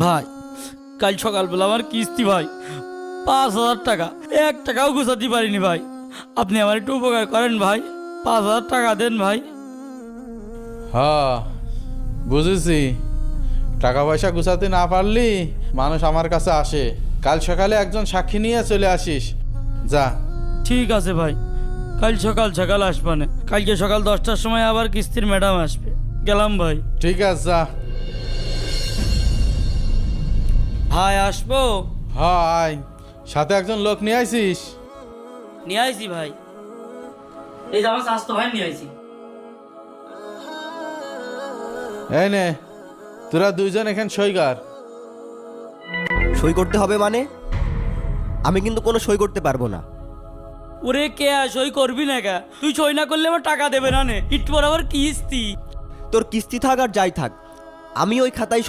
ভাই কাল সকালবেলা আমার কিস্তি ভাই 5,000 টাকা, 1 টাকাও গুছাতে পারিনি ভাই। আপনি আমার একটু উপকার করেন ভাই, 5,000 টাকা দেন ভাই। হ্যাঁ বুঝেছি, টাকা পয়সা গুছাতে না পারলি মানুষ আমার কাছে আসে। কাল সকালে একজন সাক্ষী নিয়ে চলে আসিস, যা। ঠিক আছে ভাই, কাল সকাল সকাল আসবানে। কালকে সকাল 10টার সময় আবার কিস্তির ম্যাডাম আসবে। গেলাম ভাই। ঠিক আছে, যা। ভাই আসবো? হ্যাঁ আয়, সাথে একজন লোক নিয়ে আইসিস? নিয়ে আইছি ভাই, এই যে আমার স্বাস্থ্য ভাই নিয়ে আইছি। এই নে, তোরা দুইজন এখানে সই কর। সই করতে হবে মানে? আমি কিন্তু কোনো সই করতে পারবো না। ওরে কে সই করবি না কা? তুই সই না করলে আমার টাকা দেবে না নে, একটু পর আবার কিস্তি। তোর কিস্তি থাক আর যাই থাক, আমি ওই খাতায় সই